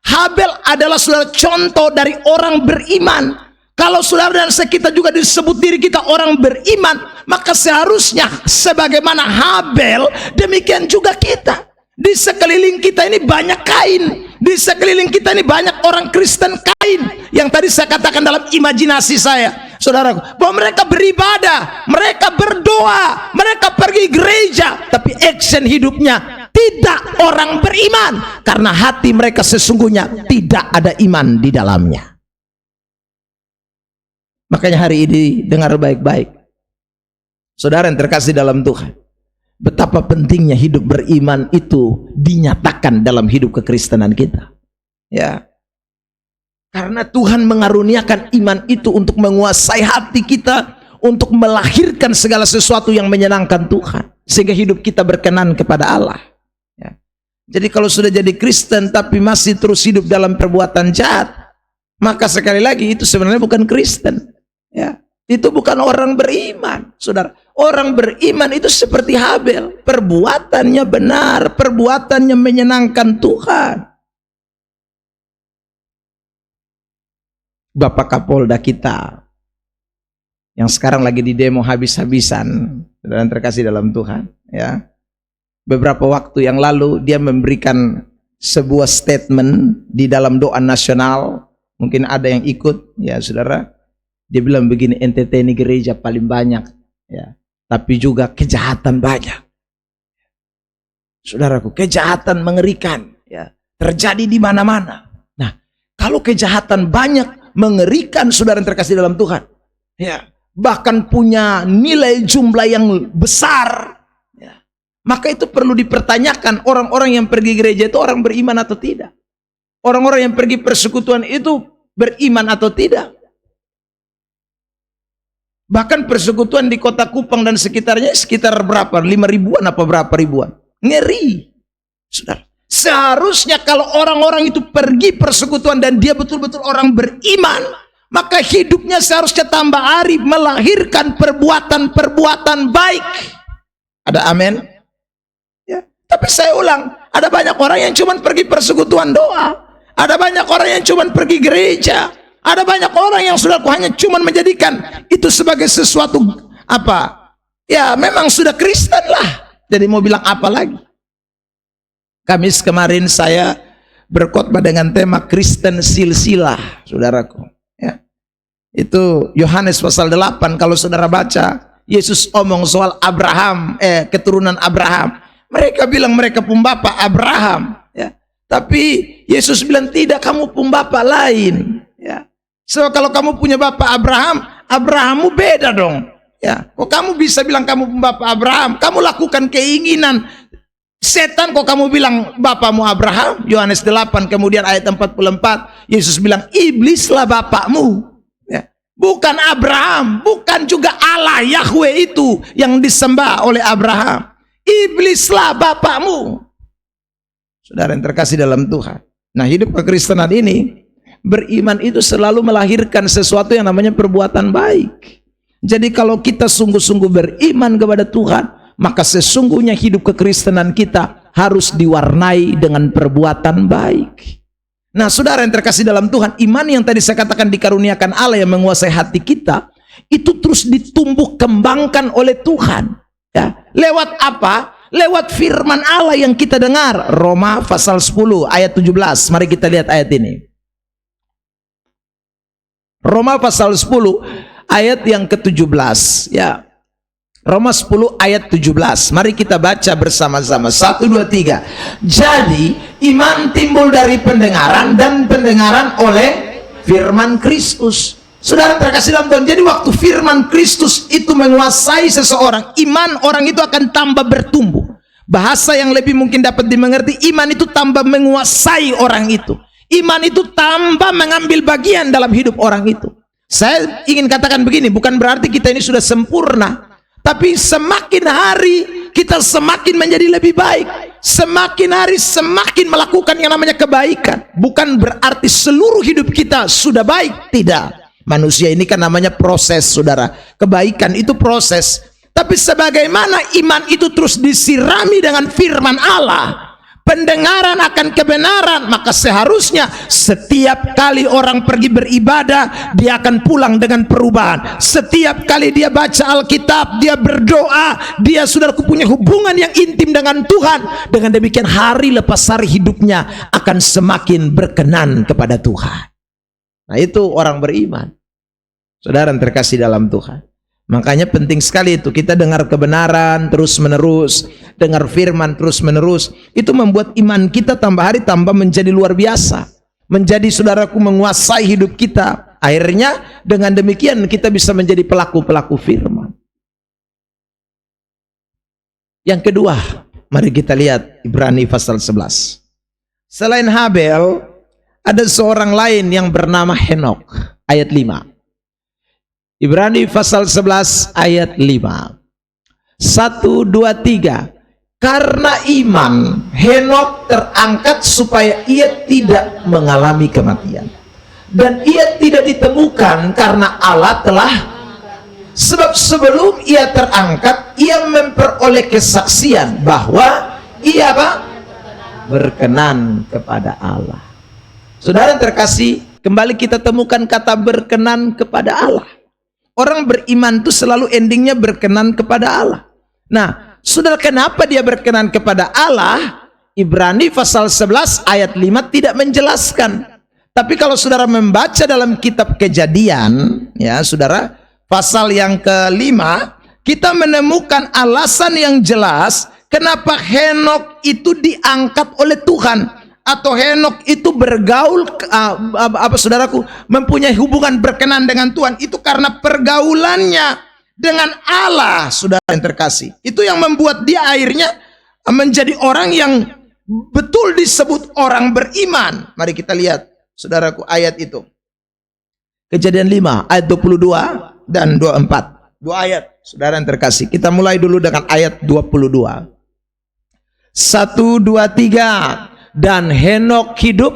Habel adalah saudara contoh dari orang beriman. Kalau saudara dan kita juga disebut diri kita orang beriman, maka seharusnya sebagaimana Habel demikian juga kita. Di sekeliling kita ini banyak Kain, di sekeliling kita ini banyak orang Kristen Kain yang tadi saya katakan dalam imajinasi saya, saudara, bahwa mereka beribadah, mereka berdoa, mereka pergi gereja, tapi action hidupnya tidak orang beriman karena hati mereka sesungguhnya tidak ada iman di dalamnya. Makanya hari ini dengar baik-baik, saudara yang terkasih dalam Tuhan, betapa pentingnya hidup beriman itu dinyatakan dalam hidup kekristenan kita. Ya. Karena Tuhan mengaruniakan iman itu untuk menguasai hati kita, untuk melahirkan segala sesuatu yang menyenangkan Tuhan, sehingga hidup kita berkenan kepada Allah. Ya. Jadi kalau sudah jadi Kristen tapi masih terus hidup dalam perbuatan jahat, maka sekali lagi itu sebenarnya bukan Kristen. Ya. Itu bukan orang beriman, saudara. Orang beriman itu seperti Habel, perbuatannya benar, perbuatannya menyenangkan Tuhan. Bapak Kapolda kita yang sekarang lagi di demo habis-habisan, saudara terkasih dalam Tuhan, ya. Beberapa waktu yang lalu dia memberikan sebuah statement di dalam doa nasional. Mungkin ada yang ikut, ya saudara. Dia bilang begini, NTT ini gereja paling banyak, ya, tapi juga kejahatan banyak. Saudaraku, kejahatan mengerikan, ya, terjadi di mana-mana. Nah, kalau kejahatan banyak mengerikan, saudara yang terkasih dalam Tuhan, ya, bahkan punya nilai jumlah yang besar, ya, maka itu perlu dipertanyakan, orang-orang yang pergi gereja itu orang beriman atau tidak? Orang-orang yang pergi persekutuan itu beriman atau tidak? Bahkan persekutuan di kota Kupang dan sekitarnya sekitar berapa? 5.000-an apa berapa ribuan? Ngeri, saudara. Seharusnya kalau orang-orang itu pergi persekutuan dan dia betul-betul orang beriman, maka hidupnya seharusnya tambah arif, melahirkan perbuatan-perbuatan baik. Ada amin? Ya. Tapi saya ulang, ada banyak orang yang cuma pergi persekutuan doa, ada banyak orang yang cuma pergi gereja, ada banyak orang yang sudah hanya cuma menjadikan itu sebagai sesuatu apa? Ya memang sudah Kristen lah. Jadi mau bilang apa lagi? Kamis kemarin saya berkhotbah dengan tema Kristen silsilah, saudaraku. Ya. Itu Yohanes pasal 8, kalau saudara baca, Yesus omong soal Abraham, keturunan Abraham. Mereka bilang mereka pembapa Abraham, ya. Tapi Yesus bilang tidak, kamu pembapa lain, ya. So kalau kamu punya bapak Abraham, Abrahammu beda dong, ya. Kok kamu bisa bilang kamu pembapa Abraham? Kamu lakukan keinginan setan, kok kamu bilang bapakmu Abraham? Yohanes 8 kemudian ayat 44, Yesus bilang iblislah bapakmu, ya. Bukan Abraham, bukan juga Allah Yahweh itu yang disembah oleh Abraham. Iblislah bapakmu. Saudara yang terkasih dalam Tuhan. Nah, hidup kekristenan ini, beriman itu selalu melahirkan sesuatu yang namanya perbuatan baik. Jadi kalau kita sungguh-sungguh beriman kepada Tuhan, maka sesungguhnya hidup kekristenan kita harus diwarnai dengan perbuatan baik. Nah, saudara yang terkasih dalam Tuhan, iman yang tadi saya katakan dikaruniakan Allah yang menguasai hati kita, itu terus ditumbuh kembangkan oleh Tuhan. Ya, lewat apa? Lewat firman Allah yang kita dengar. Roma pasal 10 ayat 17. Mari kita lihat ayat ini. Roma pasal 10 ayat yang ke-17, ya. Roma 10 ayat 17. Mari kita baca bersama-sama. 1, 2, 3. Jadi iman timbul dari pendengaran, dan pendengaran oleh firman Kristus. Saudara terkasih dalam Tuhan, jadi waktu firman Kristus itu menguasai seseorang, iman orang itu akan tambah bertumbuh. Bahasa yang lebih mungkin dapat dimengerti, iman itu tambah menguasai orang itu. Iman itu tambah mengambil bagian dalam hidup orang itu. Saya ingin katakan begini, bukan berarti kita ini sudah sempurna, tapi semakin hari kita semakin menjadi lebih baik. Semakin hari semakin melakukan yang namanya kebaikan. Bukan berarti seluruh hidup kita sudah baik, tidak. Manusia ini kan namanya proses, saudara. Kebaikan itu proses. Tapi sebagaimana iman itu terus disirami dengan firman Allah, pendengaran akan kebenaran, maka seharusnya setiap kali orang pergi beribadah, dia akan pulang dengan perubahan. Setiap kali dia baca Alkitab, dia berdoa, dia sudah punya hubungan yang intim dengan Tuhan. Dengan demikian hari lepas hari hidupnya akan semakin berkenan kepada Tuhan. Nah, itu orang beriman. Saudara yang terkasih dalam Tuhan. Makanya penting sekali itu kita dengar kebenaran terus menerus, dengar firman terus menerus. Itu membuat iman kita tambah hari tambah menjadi luar biasa, menjadi, saudaraku, menguasai hidup kita. Akhirnya dengan demikian kita bisa menjadi pelaku-pelaku firman. Yang kedua, mari kita lihat Ibrani pasal 11. Selain Habel, ada seorang lain yang bernama Henok. Ayat 5. Ibrani pasal 11 ayat 5. 1, 2, 3. Karena iman Henok terangkat supaya ia tidak mengalami kematian, dan ia tidak ditemukan karena Allah telah, sebab sebelum ia terangkat ia memperoleh kesaksian bahwa ia apa? Berkenan kepada Allah. Saudara terkasih, kembali kita temukan kata berkenan kepada Allah. Orang beriman itu selalu endingnya berkenan kepada Allah. Nah, saudara, kenapa dia berkenan kepada Allah? Ibrani pasal 11 ayat 5 tidak menjelaskan. Tapi kalau saudara membaca dalam kitab Kejadian, ya saudara, pasal yang kelima, kita menemukan alasan yang jelas kenapa Henok itu diangkat oleh Tuhan, atau Henok itu bergaul, saudaraku, mempunyai hubungan berkenan dengan Tuhan. Itu karena pergaulannya dengan Allah, saudara yang terkasih. Itu yang membuat dia akhirnya menjadi orang yang betul disebut orang beriman. Mari kita lihat, saudaraku, ayat itu. Kejadian 5 ayat 22 dan 24. Dua ayat, saudara yang terkasih. Kita mulai dulu dengan ayat 22. 1, 2, 3. Dan Henok hidup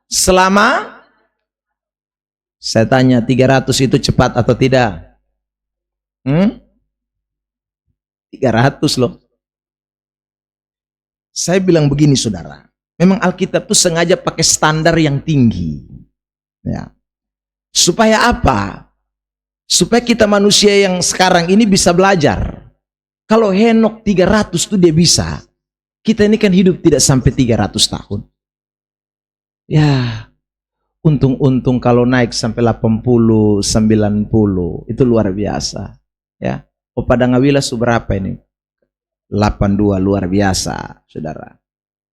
selama, saya tanya, 300 itu cepat atau tidak? 300 loh. Saya bilang begini, saudara, memang Alkitab itu sengaja pakai standar yang tinggi, ya. Supaya apa? Supaya kita manusia yang sekarang ini bisa belajar. Kalau Henok 300 itu dia bisa, kita ini kan hidup tidak sampai 300 tahun. Ya, untung-untung kalau naik sampai 80, 90, itu luar biasa. Ya, Opa Dangawila seberapa ini? 82, luar biasa, saudara.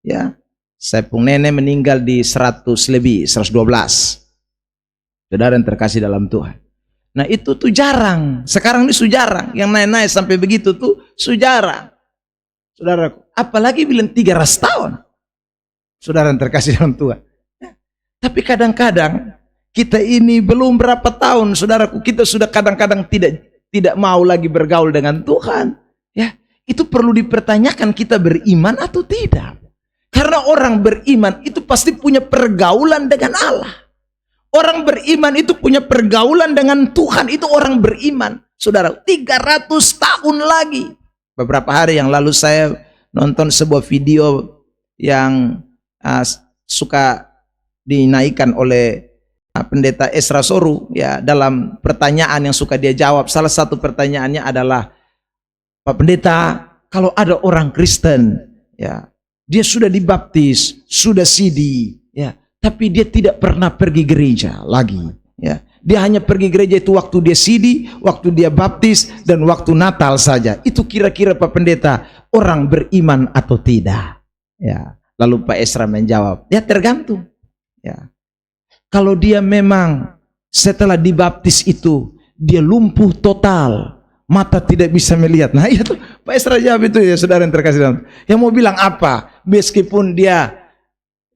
Ya, saya pun nenek meninggal di 100 lebih, 112. Saudara yang terkasih dalam Tuhan. Nah, itu tuh jarang. Sekarang ini jarang. Yang naik-naik sampai begitu tuh jarang. Saudaraku, apalagi bilang 300 tahun. Saudara yang terkasih dalam Tuhan. Ya. Tapi kadang-kadang kita ini belum berapa tahun, saudaraku, kita sudah kadang-kadang tidak mau lagi bergaul dengan Tuhan. Ya, itu perlu dipertanyakan, kita beriman atau tidak. Karena orang beriman itu pasti punya pergaulan dengan Allah. Orang beriman itu punya pergaulan dengan Tuhan. Itu orang beriman. Saudara, 300 tahun lagi. Beberapa hari yang lalu saya nonton sebuah video yang suka dinaikkan oleh Pendeta Esra Soru, ya, dalam pertanyaan yang suka dia jawab. Salah satu pertanyaannya adalah, Pak Pendeta, kalau ada orang Kristen, ya, dia sudah dibaptis, sudah sidi, ya, tapi dia tidak pernah pergi gereja lagi, ya. Dia hanya pergi gereja itu waktu dia sidi, waktu dia baptis, dan waktu Natal saja. Itu kira-kira Pak Pendeta orang beriman atau tidak? Ya. Lalu Pak Esra menjawab, ya tergantung. Ya. Kalau dia memang setelah dibaptis itu dia lumpuh total, mata tidak bisa melihat. Nah itu Pak Esra jawab itu, ya saudara yang terkasih dalam. Yang mau bilang apa? Meskipun dia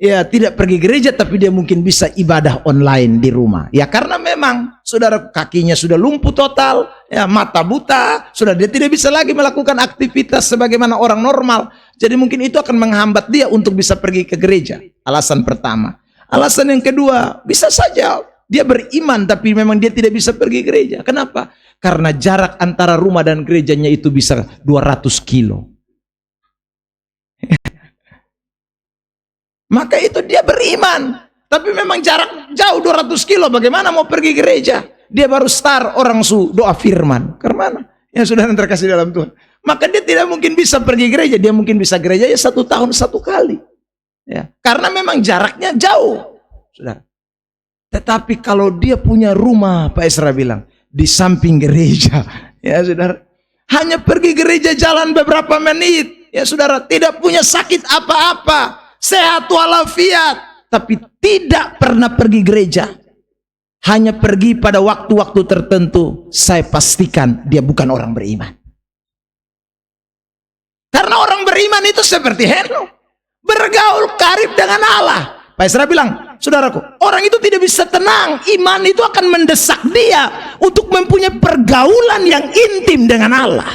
ya tidak pergi gereja, tapi dia mungkin bisa ibadah online di rumah. Ya karena memang saudara kakinya sudah lumpuh total, ya mata buta, sudah dia tidak bisa lagi melakukan aktivitas sebagaimana orang normal. Jadi mungkin itu akan menghambat dia untuk bisa pergi ke gereja. Alasan pertama. Alasan yang kedua, bisa saja dia beriman tapi memang dia tidak bisa pergi gereja. Kenapa? Karena jarak antara rumah dan gerejanya itu bisa 200 kilo. Maka itu dia beriman, tapi memang jarak jauh 200 kilo. Bagaimana mau pergi gereja? Dia baru start orang doa firman. Kemana? Ya sudah terkasih dalam Tuhan. Maka dia tidak mungkin bisa pergi gereja. Dia mungkin bisa gereja ya 1 tahun 1 kali. Ya, karena memang jaraknya jauh, saudara. Tetapi kalau dia punya rumah, Pak Esra bilang, di samping gereja, ya saudara, hanya pergi gereja jalan beberapa menit, ya saudara, tidak punya sakit apa-apa, sehat walafiat, tapi tidak pernah pergi gereja, hanya pergi pada waktu-waktu tertentu, saya pastikan dia bukan orang beriman. Karena orang beriman itu seperti Henok, bergaul karib dengan Allah, Pak Esra bilang, saudaraku, orang itu tidak bisa tenang. Iman itu akan mendesak dia untuk mempunyai pergaulan yang intim dengan Allah.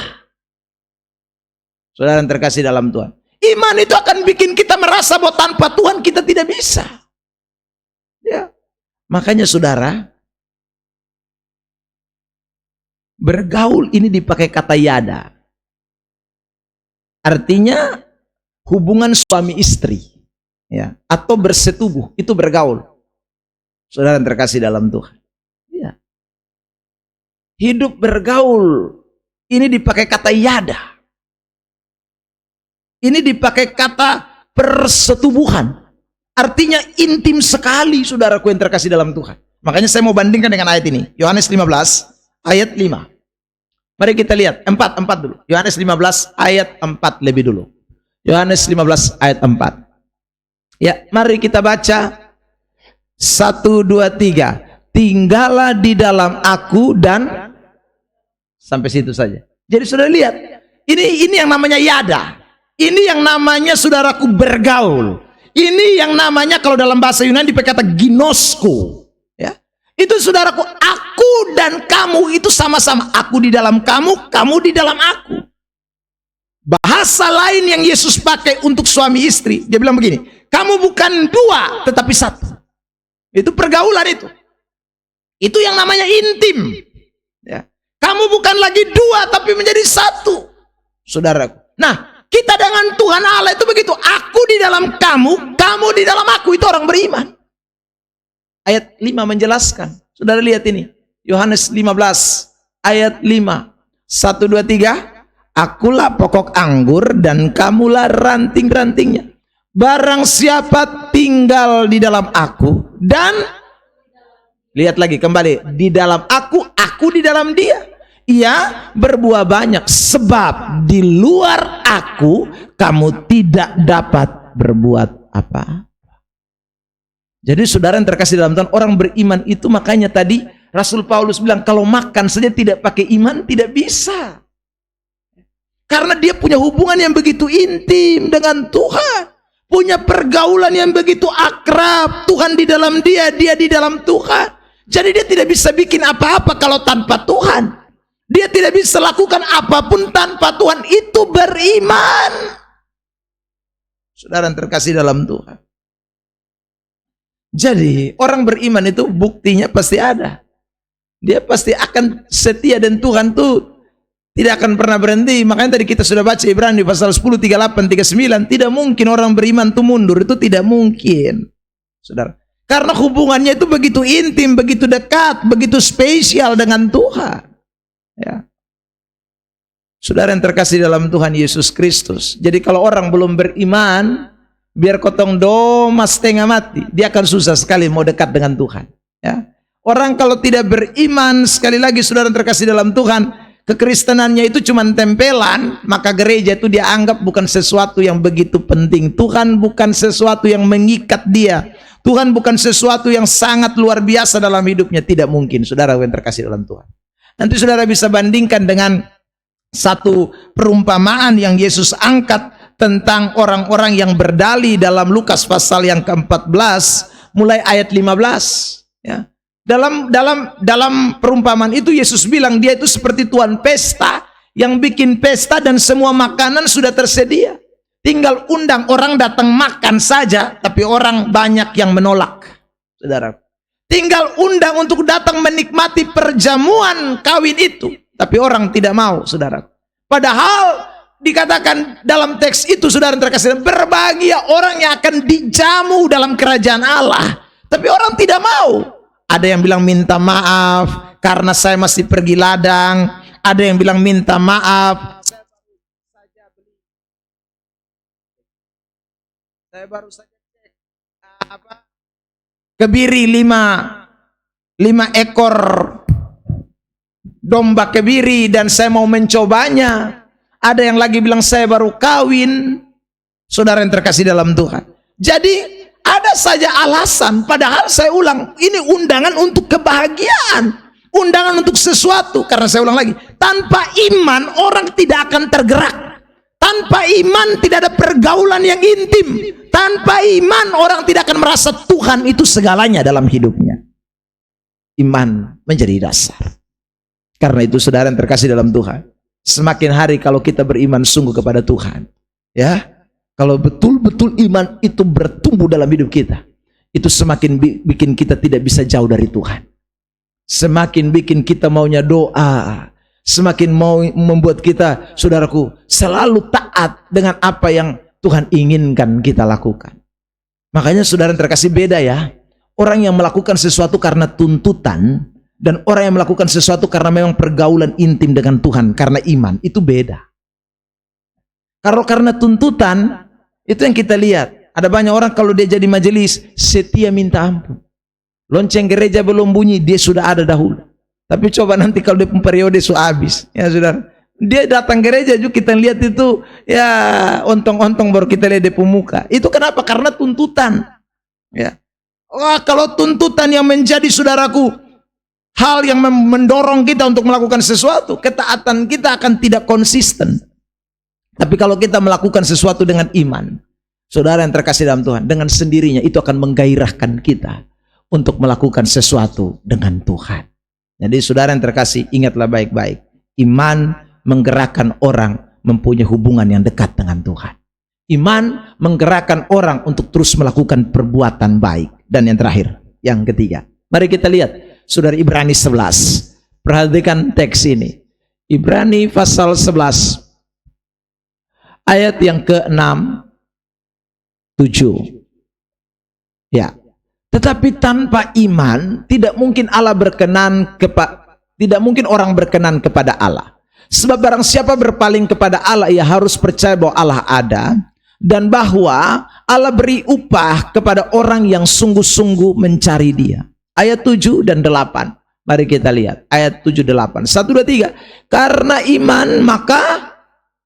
Saudara yang terkasih dalam Tuhan, iman itu akan bikin kita merasa bahwa tanpa Tuhan kita tidak bisa. Ya, makanya saudara, bergaul ini dipakai kata yada. Artinya hubungan suami istri, ya, atau bersetubuh, itu bergaul. Saudara yang terkasih dalam Tuhan, ya. Hidup bergaul ini dipakai kata yada. Ini dipakai kata persetubuhan. Artinya intim sekali, saudaraku yang terkasih dalam Tuhan. Makanya saya mau bandingkan dengan ayat ini, Yohanes 15 ayat 5. Mari kita lihat 4 dulu. Yohanes 15 ayat 4 lebih dulu. Yohanes 15 ayat 4. Ya, mari kita baca 1 2 3. Tinggallah di dalam aku dan sampai situ saja. Jadi sudah lihat, ini yang namanya yada. Ini yang namanya saudaraku bergaul. Ini yang namanya kalau dalam bahasa Yunani dipakai kata ginosko. Ya. Itu saudaraku, aku dan kamu itu sama-sama. Aku di dalam kamu, kamu di dalam aku. Bahasa lain yang Yesus pakai untuk suami istri, dia bilang begini, kamu bukan dua tetapi satu. Itu pergaulan itu. Itu yang namanya intim. Ya. Kamu bukan lagi dua tapi menjadi satu, saudaraku. Nah, kita dengan Tuhan Allah itu begitu. Aku di dalam kamu, kamu di dalam aku. Itu orang beriman. Ayat 5 menjelaskan. Saudara lihat ini. Yohanes 15 ayat 5. 1 2 3. Akulah pokok anggur dan kamulah ranting-rantingnya. Barang siapa tinggal di dalam aku dan lihat lagi kembali, di dalam aku di dalam dia. Ia berbuah banyak, sebab di luar aku kamu tidak dapat berbuat apa. Jadi saudara yang terkasih dalam Tuhan, orang beriman itu makanya tadi Rasul Paulus bilang kalau makan saja tidak pakai iman tidak bisa. Karena dia punya hubungan yang begitu intim dengan Tuhan, punya pergaulan yang begitu akrab, Tuhan di dalam dia, dia di dalam Tuhan. Jadi dia tidak bisa bikin apa-apa kalau tanpa Tuhan. Dia tidak bisa lakukan apapun tanpa Tuhan. Itu beriman. Saudara yang terkasih dalam Tuhan. Jadi orang beriman itu buktinya pasti ada. Dia pasti akan setia dan Tuhan tuh tidak akan pernah berhenti. Makanya tadi kita sudah baca Ibrani pasal 10, 38, 39. Tidak mungkin orang beriman itu mundur. Itu tidak mungkin, saudara. Karena hubungannya itu begitu intim, begitu dekat, begitu spesial dengan Tuhan. Ya. Saudara yang terkasih dalam Tuhan Yesus Kristus. Jadi kalau orang belum beriman, biar kotong doma setengah mati, dia akan susah sekali mau dekat dengan Tuhan. Ya. Orang kalau tidak beriman, sekali lagi saudara yang terkasih dalam Tuhan, kekristenannya itu cuma tempelan, maka gereja itu dia anggap bukan sesuatu yang begitu penting. Tuhan bukan sesuatu yang mengikat dia. Tuhan bukan sesuatu yang sangat luar biasa dalam hidupnya. Tidak mungkin, saudara yang terkasih dalam Tuhan. Nanti saudara bisa bandingkan dengan satu perumpamaan yang Yesus angkat tentang orang-orang yang berdalih dalam Lukas pasal yang ke-14 mulai ayat 15. Ya. Dalam perumpamaan itu Yesus bilang dia itu seperti tuan pesta yang bikin pesta dan semua makanan sudah tersedia. Tinggal undang orang datang makan saja, tapi orang banyak yang menolak. Saudara. Tinggal undang untuk datang menikmati perjamuan kawin itu, tapi orang tidak mau, saudara. Padahal dikatakan dalam teks itu, saudara terkasih, berbahagia orang yang akan dijamu dalam kerajaan Allah. Tapi orang tidak mau. Ada yang bilang minta maaf karena saya masih pergi ladang. Ada yang bilang minta maaf, saya baru saja cek kebiri 5 ekor domba kebiri dan saya mau mencobanya. Ada yang lagi bilang saya baru kawin. Saudara yang terkasih dalam Tuhan, jadi ada saja alasan. Padahal saya ulang, ini undangan untuk kebahagiaan, undangan untuk sesuatu. Karena saya ulang lagi, tanpa iman orang tidak akan tergerak. Tanpa iman tidak ada pergaulan yang intim. Tanpa iman orang tidak akan merasa Tuhan itu segalanya dalam hidupnya. Iman menjadi dasar. Karena itu saudara yang terkasih dalam Tuhan, semakin hari kalau kita beriman sungguh kepada Tuhan, ya, kalau betul-betul iman itu bertumbuh dalam hidup kita, itu semakin bikin kita tidak bisa jauh dari Tuhan. Semakin bikin kita maunya doa, semakin mau membuat kita, saudaraku, selalu taat dengan apa yang Tuhan inginkan kita lakukan. Makanya saudara yang terkasih, beda ya. Orang yang melakukan sesuatu karena tuntutan dan orang yang melakukan sesuatu karena memang pergaulan intim dengan Tuhan karena iman, itu beda. Kalau karena tuntutan, itu yang kita lihat. Ada banyak orang kalau dia jadi majelis, setia minta ampun. Lonceng gereja belum bunyi, dia sudah ada dahulu. Tapi coba nanti kalau dia periode sudah habis, ya saudara. Dia datang gereja juga kita lihat itu, ya ontong-ontong baru kita lihat dia pemuka. Itu kenapa? Karena tuntutan. Ya. Wah, kalau tuntutan yang menjadi, saudaraku, hal yang mendorong kita untuk melakukan sesuatu, ketaatan kita akan tidak konsisten. Tapi kalau kita melakukan sesuatu dengan iman, saudara yang terkasih dalam Tuhan, dengan sendirinya itu akan menggairahkan kita untuk melakukan sesuatu dengan Tuhan. Jadi saudara yang terkasih, ingatlah baik-baik, iman menggerakkan orang mempunyai hubungan yang dekat dengan Tuhan. Iman menggerakkan orang untuk terus melakukan perbuatan baik. Dan yang terakhir, yang ketiga, mari kita lihat saudara, Ibrani 11. Perhatikan teks ini, Ibrani pasal 11 ayat yang ke-6, 7. Ya. Tetapi tanpa iman tidak mungkin tidak mungkin orang berkenan kepada Allah. Sebab barang siapa berpaling kepada Allah, ia harus percaya bahwa Allah ada dan bahwa Allah beri upah kepada orang yang sungguh-sungguh mencari Dia. Ayat 7 dan 8. Mari kita lihat ayat 7 8. 1 2 3. Karena iman maka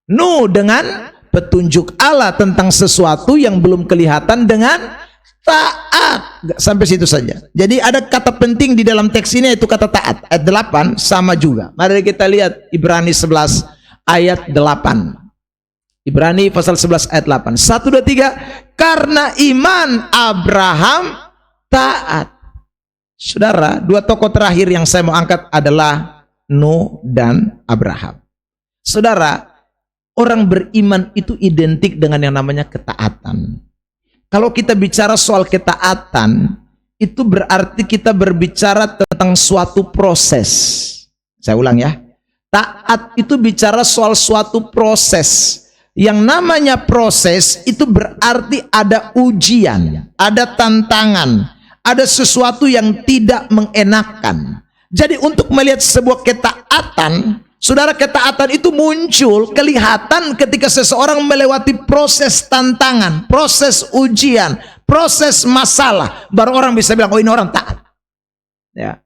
Nuh dengan petunjuk Allah tentang sesuatu yang belum kelihatan dengan taat. Sampai situ saja. Jadi ada kata penting di dalam teks ini, yaitu kata taat. Ayat 8 sama juga. Mari kita lihat Ibrani 11 ayat 8. Ibrani pasal 11 ayat 8. 1 2 3. Karena iman Abraham taat. Saudara, dua tokoh terakhir yang saya mau angkat adalah Nuh dan Abraham. Saudara, orang beriman itu identik dengan yang namanya ketaatan. Kalau kita bicara soal ketaatan, itu berarti kita berbicara tentang suatu proses. Saya ulang ya. Taat itu bicara soal suatu proses. Yang namanya proses itu berarti ada ujian, ada tantangan, ada sesuatu yang tidak mengenakan. Jadi untuk melihat sebuah ketaatan, saudara, ketaatan itu muncul, kelihatan ketika seseorang melewati proses tantangan, proses ujian, proses masalah, baru orang bisa bilang, oh ini orang taat. Ya.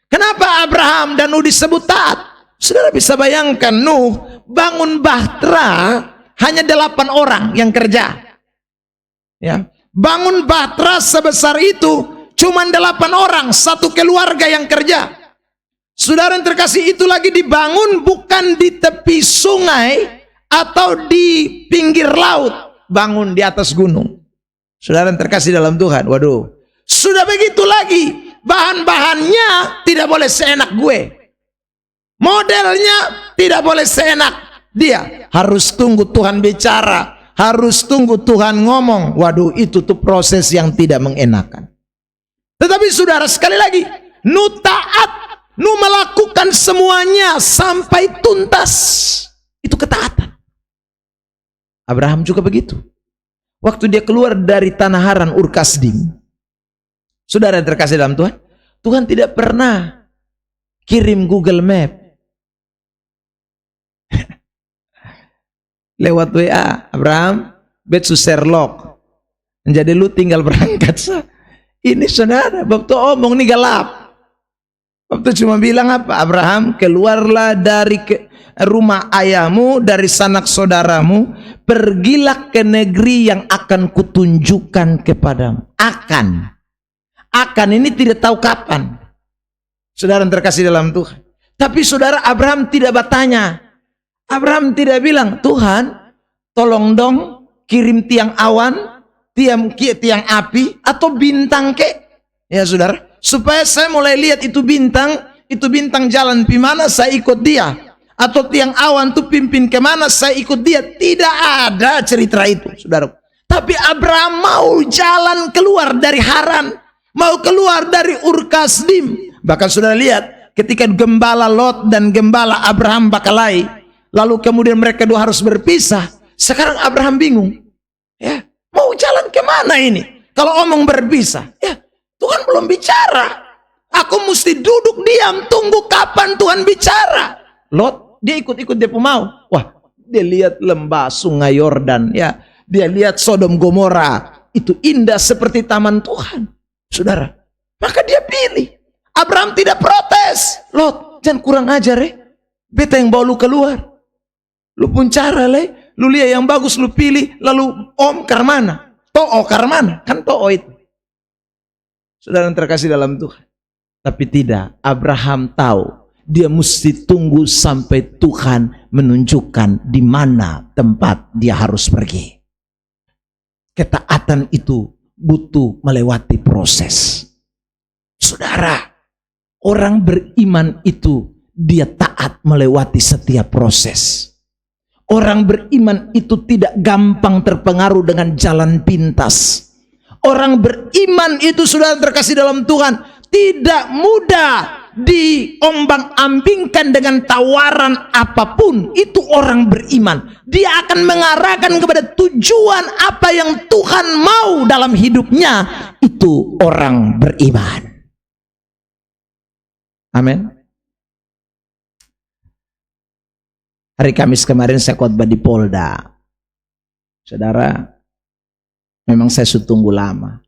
Kenapa Abraham dan Nuh disebut taat? Saudara bisa bayangkan, Nuh bangun bahtera, hanya 8 orang yang kerja. Ya. Bangun bahtera sebesar itu, cuma 8 orang, satu keluarga yang kerja. Saudara yang terkasih, itu lagi dibangun bukan di tepi sungai atau di pinggir laut, bangun di atas gunung. Saudara yang terkasih dalam Tuhan, waduh, sudah begitu lagi, bahan-bahannya tidak boleh seenak gue, modelnya tidak boleh seenak dia, harus tunggu Tuhan bicara, harus tunggu Tuhan ngomong. Waduh, itu tuh proses yang tidak mengenakan. Tetapi saudara, sekali lagi, Nuh taat, Nuh melakukan semuanya sampai tuntas. Itu ketaatan. Abraham juga begitu. Waktu dia keluar dari tanah Haran Ur Kasdim, saudara yang terkasih dalam Tuhan, Tuhan tidak pernah kirim Google Map lewat WA, Abraham, betsu Sherlock, jadi lu tinggal berangkat. Ini saudara, waktu omong nih galap. Waktu cuma bilang apa? Abraham, keluarlah dari rumah ayahmu, dari sanak saudaramu, pergilah ke negeri yang akan kutunjukkan kepadamu. Akan ini tidak tahu kapan. Saudara yang terkasih dalam Tuhan. Tapi saudara, Abraham tidak bertanya. Abraham tidak bilang, Tuhan tolong dong kirim tiang awan tiang api atau bintang kek? Ya saudara, supaya saya mulai lihat itu bintang jalan di mana saya ikut dia. Atau tiang awan itu pimpin kemana saya ikut dia. Tidak ada cerita itu, saudara. Tapi Abraham mau jalan keluar dari Haran, mau keluar dari Ur Kasdim. Bahkan saudara lihat ketika gembala Lot dan gembala Abraham Bakalai, lalu kemudian mereka dua harus berpisah. Sekarang Abraham bingung, ya mau jalan kemana ini? Kalau omong berpisah, ya Tuhan belum bicara. Aku mesti duduk diam, tunggu kapan Tuhan bicara. Lot dia ikut-ikut dia mau. Wah, dia lihat lembah sungai Yordan, ya. Dia lihat Sodom Gomora, itu indah seperti taman Tuhan, saudara. Maka dia pilih. Abraham tidak protes. Lot, jangan kurang ajar beta yang bawa lu keluar. Lu pun cara lu lihat yang bagus lu pilih, lalu om karmana, to'o karmana, kan to'o itu. Saudara yang terkasih dalam Tuhan. Tapi tidak, Abraham tahu dia mesti tunggu sampai Tuhan menunjukkan di mana tempat dia harus pergi. Ketaatan itu butuh melewati proses. Saudara, orang beriman itu dia taat melewati setiap proses. Orang beriman itu tidak gampang terpengaruh dengan jalan pintas. Orang beriman itu, saudara terkasih dalam Tuhan, tidak mudah diombang-ambingkan dengan tawaran apapun. Itu orang beriman. Dia akan mengarahkan kepada tujuan apa yang Tuhan mau dalam hidupnya. Itu orang beriman. Amin. Hari Kamis kemarin saya khotbah di Polda. Saudara, memang saya sudah tunggu lama.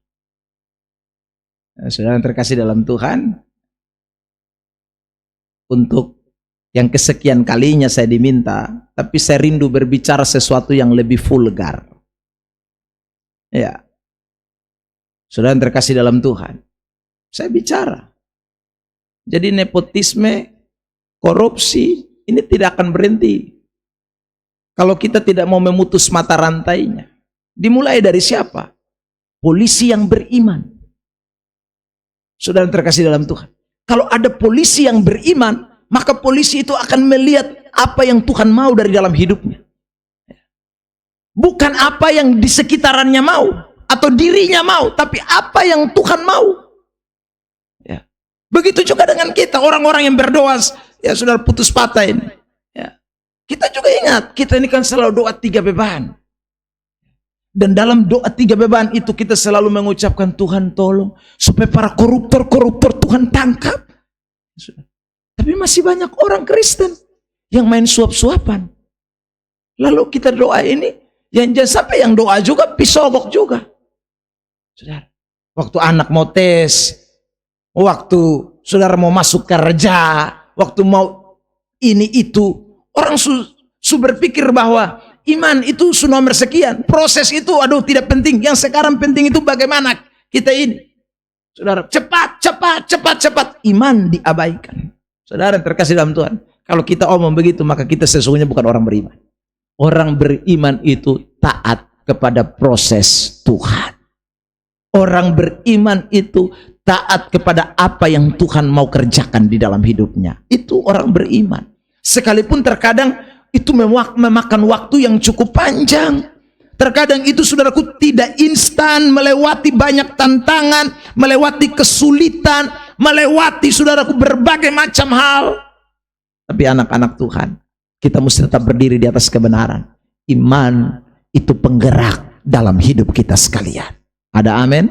Saudara yang terkasih dalam Tuhan, untuk yang kesekian kalinya saya diminta, tapi saya rindu berbicara sesuatu yang lebih vulgar. Ya, saudara yang terkasih dalam Tuhan, saya bicara. Jadi nepotisme, korupsi, ini tidak akan berhenti kalau kita tidak mau memutus mata rantainya. Dimulai dari siapa? Polisi yang beriman. Saudara yang terkasih dalam Tuhan, kalau ada polisi yang beriman, maka polisi itu akan melihat apa yang Tuhan mau dari dalam hidupnya. Bukan apa yang di sekitarannya mau atau dirinya mau, tapi apa yang Tuhan mau. Ya. Begitu juga dengan kita, orang-orang yang berdoa, ya saudara putus patah ini. Ya. Kita juga ingat, kita ini kan selalu doa 3 beban. Dan dalam doa 3 beban itu kita selalu mengucapkan, Tuhan tolong supaya para koruptor Tuhan tangkap. Tapi masih banyak orang Kristen yang main suap-suapan. Lalu kita doa ini, yang jangan sampai yang doa juga pisogok juga. Saudara, waktu anak mau tes, waktu saudara mau masuk kerja, waktu mau ini itu, orang berpikir bahwa iman itu nomor sekian. Proses itu aduh tidak penting. Yang sekarang penting itu bagaimana kita ini. Saudara, cepat. Iman diabaikan. Saudara terkasih dalam Tuhan, kalau kita omong begitu, maka kita sesungguhnya bukan orang beriman. Orang beriman itu taat kepada proses Tuhan. Orang beriman itu taat kepada apa yang Tuhan mau kerjakan di dalam hidupnya. Itu orang beriman. Sekalipun terkadang itu memakan waktu yang cukup panjang. Terkadang itu saudaraku tidak instan, melewati banyak tantangan, melewati kesulitan, melewati saudaraku berbagai macam hal. Tapi anak-anak Tuhan, kita mesti tetap berdiri di atas kebenaran. Iman itu penggerak dalam hidup kita sekalian. Ada amin?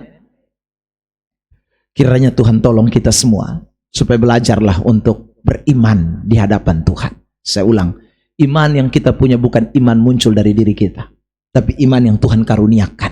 Kiranya Tuhan tolong kita semua supaya belajarlah untuk beriman di hadapan Tuhan. Saya ulang, iman yang kita punya bukan iman muncul dari diri kita, tapi iman yang Tuhan karuniakan.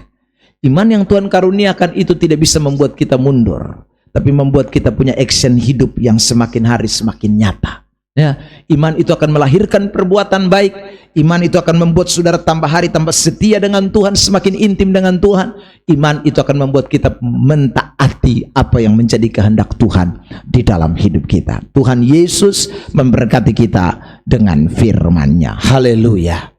Iman yang Tuhan karuniakan itu tidak bisa membuat kita mundur, tapi membuat kita punya action hidup yang semakin hari semakin nyata. Ya, iman itu akan melahirkan perbuatan baik. Iman itu akan membuat saudara tambah hari tambah setia dengan Tuhan, semakin intim dengan Tuhan. Iman itu akan membuat kita mentaati apa yang menjadi kehendak Tuhan di dalam hidup kita. Tuhan Yesus memberkati kita dengan firman-Nya. Haleluya.